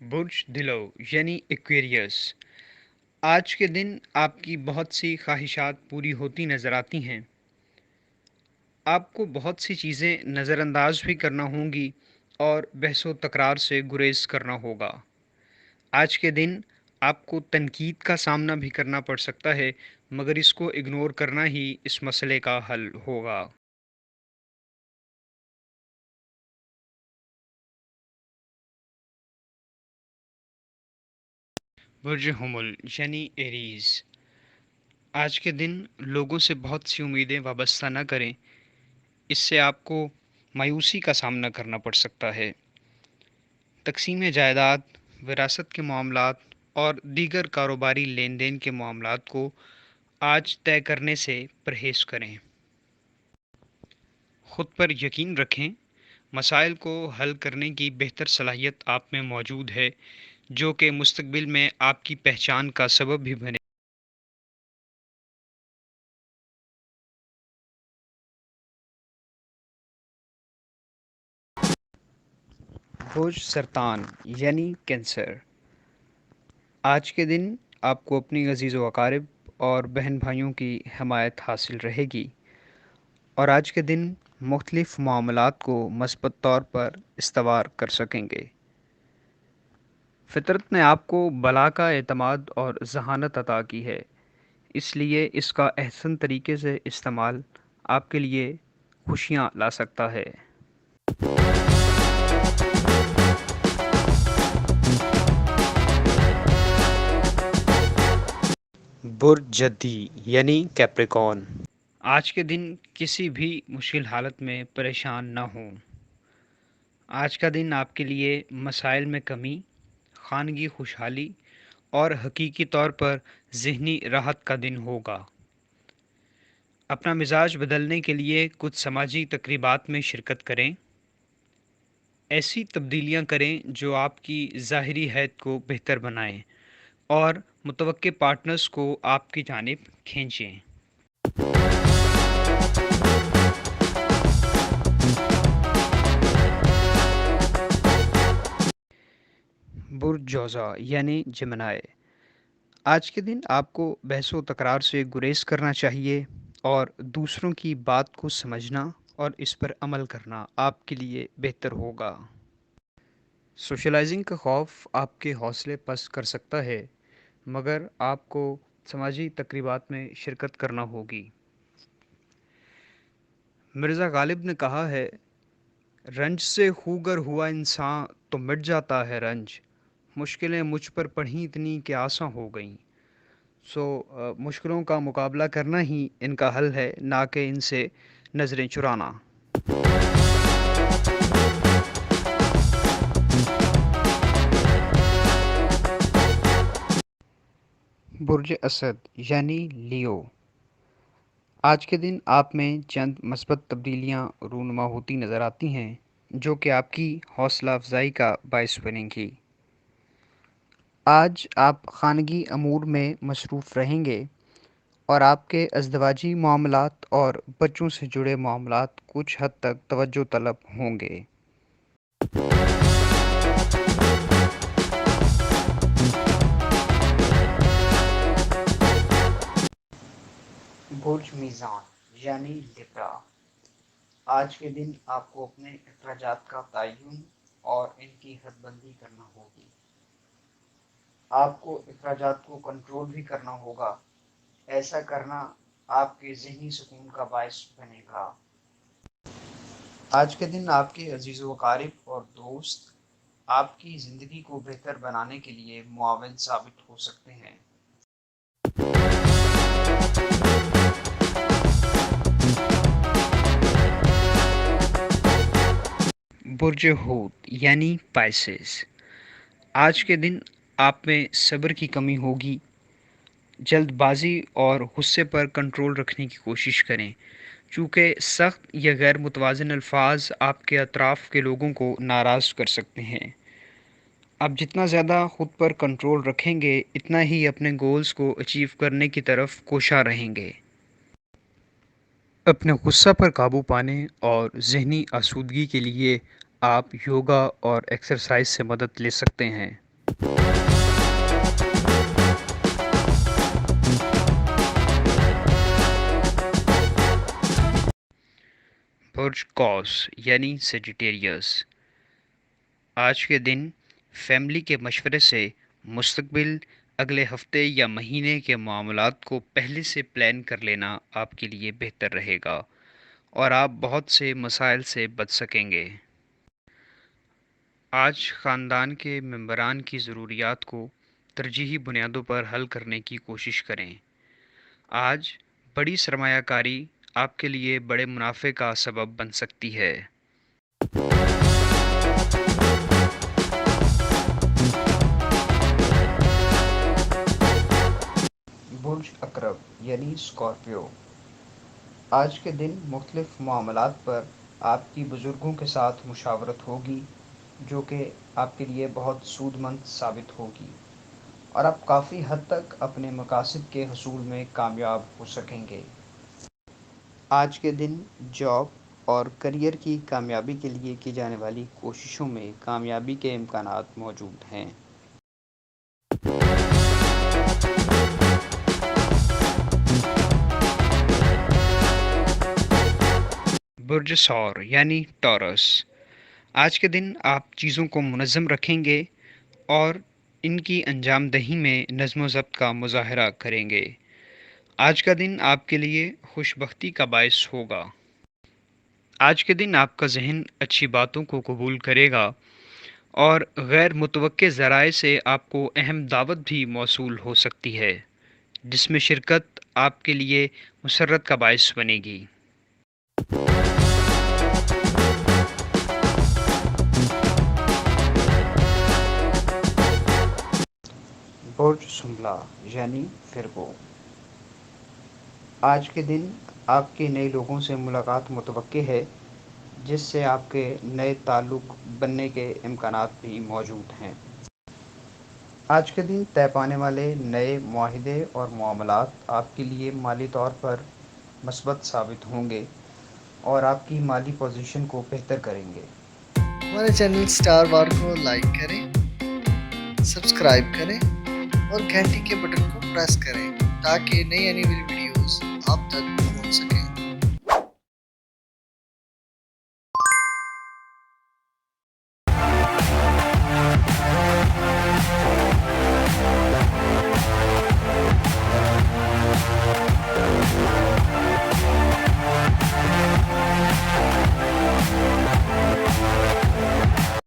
برج دلو یعنی ایکویریس، آج کے دن آپ کی بہت سی خواہشات پوری ہوتی نظر آتی ہیں۔ آپ کو بہت سی چیزیں نظر انداز بھی کرنا ہوں گی اور بحث و تکرار سے گریز کرنا ہوگا۔ آج کے دن آپ کو تنقید کا سامنا بھی کرنا پڑ سکتا ہے، مگر اس کو اگنور کرنا ہی اس مسئلے کا حل ہوگا۔ برج حمل یعنی ایریز، آج کے دن لوگوں سے بہت سی امیدیں وابستہ نہ کریں، اس سے آپ کو مایوسی کا سامنا کرنا پڑ سکتا ہے۔ تقسیم جائیداد، وراثت کے معاملات اور دیگر کاروباری لین دین کے معاملات کو آج طے کرنے سے پرہیز کریں۔ خود پر یقین رکھیں، مسائل کو حل کرنے کی بہتر صلاحیت آپ میں موجود ہے، جو کہ مستقبل میں آپ کی پہچان کا سبب بھی بنے۔ برج سرطان یعنی کینسر، آج کے دن آپ کو اپنی عزیز و اقارب اور بہن بھائیوں کی حمایت حاصل رہے گی، اور آج کے دن مختلف معاملات کو مثبت طور پر استوار کر سکیں گے۔ فطرت نے آپ کو بلا کا اعتماد اور ذہانت عطا کی ہے، اس لیے اس کا احسن طریقے سے استعمال آپ کے لیے خوشیاں لا سکتا ہے۔ برج جدی یعنی کیپریکون، آج کے دن کسی بھی مشکل حالت میں پریشان نہ ہوں۔ آج کا دن آپ کے لیے مسائل میں کمی، خانگی خوشحالی اور حقیقی طور پر ذہنی راحت کا دن ہوگا۔ اپنا مزاج بدلنے کے لیے کچھ سماجی تقریبات میں شرکت کریں۔ ایسی تبدیلیاں کریں جو آپ کی ظاہری حیثیت کو بہتر بنائیں اور متوقع پارٹنرز کو آپ کی جانب کھینچیں۔ برج جوزا یعنی جمنائے، آج کے دن آپ کو بحث و تکرار سے گریز کرنا چاہیے اور دوسروں کی بات کو سمجھنا اور اس پر عمل کرنا آپ کے لیے بہتر ہوگا۔ سوشلائزنگ کا خوف آپ کے حوصلے پست کر سکتا ہے، مگر آپ کو سماجی تقریبات میں شرکت کرنا ہوگی۔ مرزا غالب نے کہا ہے، رنج سے خوگر ہوا انسان تو مٹ جاتا ہے رنج، مشکلیں مجھ پر پڑھیں اتنی کہ آساں ہو گئیں۔ مشکلوں کا مقابلہ کرنا ہی ان کا حل ہے، نہ کہ ان سے نظریں چرانا۔ برج اسد یعنی لیو، آج کے دن آپ میں چند مثبت تبدیلیاں رونما ہوتی نظر آتی ہیں، جو کہ آپ کی حوصلہ افزائی کا باعث بنیں گی۔ آج آپ خانگی امور میں مصروف رہیں گے اور آپ کے ازدواجی معاملات اور بچوں سے جڑے معاملات کچھ حد تک توجہ طلب ہوں گے۔ برج میزان یعنی لبرا، آج کے دن آپ کو اپنے اخراجات کا تعین اور ان کی حد بندی کرنا ہوگی۔ آپ کو اخراجات کو کنٹرول بھی کرنا ہوگا، ایسا کرنا آپ کے ذہنی سکون کا باعث بنے گا۔ آج کے دن آپ کے عزیز و اقارب اور دوست آپ کی زندگی کو بہتر بنانے کے لیے معاون ثابت ہو سکتے ہیں۔ برج حوت یعنی پائسس، آج کے دن آپ میں صبر کی کمی ہوگی، جلد بازی اور غصے پر کنٹرول رکھنے کی کوشش کریں، چونکہ سخت یا غیر متوازن الفاظ آپ کے اطراف کے لوگوں کو ناراض کر سکتے ہیں۔ آپ جتنا زیادہ خود پر کنٹرول رکھیں گے، اتنا ہی اپنے گولز کو اچیو کرنے کی طرف کوشاں رہیں گے۔ اپنے غصہ پر قابو پانے اور ذہنی آسودگی کے لیے آپ یوگا اور ایکسرسائز سے مدد لے سکتے ہیں۔ برج قوس یعنی سیجیٹیریس، آج کے دن فیملی کے مشورے سے مستقبل، اگلے ہفتے یا مہینے کے معاملات کو پہلے سے پلان کر لینا آپ کے لیے بہتر رہے گا اور آپ بہت سے مسائل سے بچ سکیں گے۔ آج خاندان کے ممبران کی ضروریات کو ترجیحی بنیادوں پر حل کرنے کی کوشش کریں۔ آج بڑی سرمایہ کاری آپ کے لیے بڑے منافع کا سبب بن سکتی ہے۔ برج اکرب یعنی اسکارپیو، آج کے دن مختلف معاملات پر آپ کی بزرگوں کے ساتھ مشاورت ہوگی جو کہ آپ کے لیے بہت سود مند ثابت ہوگی اور آپ کافی حد تک اپنے مقاصد کے حصول میں کامیاب ہو سکیں گے۔ آج کے دن جاب اور کریئر کی کامیابی کے لیے کی جانے والی کوششوں میں کامیابی کے امکانات موجود ہیں۔ برج ثور یعنی ٹورس، آج کے دن آپ چیزوں کو منظم رکھیں گے اور ان کی انجام دہی میں نظم و ضبط کا مظاہرہ کریں گے۔ آج کا دن آپ کے لیے خوش بختی کا باعث ہوگا۔ آج کے دن آپ کا ذہن اچھی باتوں کو قبول کرے گا اور غیر متوقع ذرائع سے آپ کو اہم دعوت بھی موصول ہو سکتی ہے جس میں شرکت آپ کے لیے مسرت کا باعث بنے گی۔ برج سنبلا یعنی فرگو، آج کے دن آپ کے نئے لوگوں سے ملاقات متوقع ہے جس سے آپ کے نئے تعلق بننے کے امکانات بھی موجود ہیں۔ آج کے دن طے پانے والے نئے معاہدے اور معاملات آپ کے لیے مالی طور پر مثبت ثابت ہوں گے اور آپ کی مالی پوزیشن کو بہتر کریں گے۔ ہمارے چینل اسٹار وار کو لائک کریں، سبسکرائب کریں اور گھنٹی کے بٹن کو پریس کریں تاکہ نئی آنے والی ویڈیوز آپ تک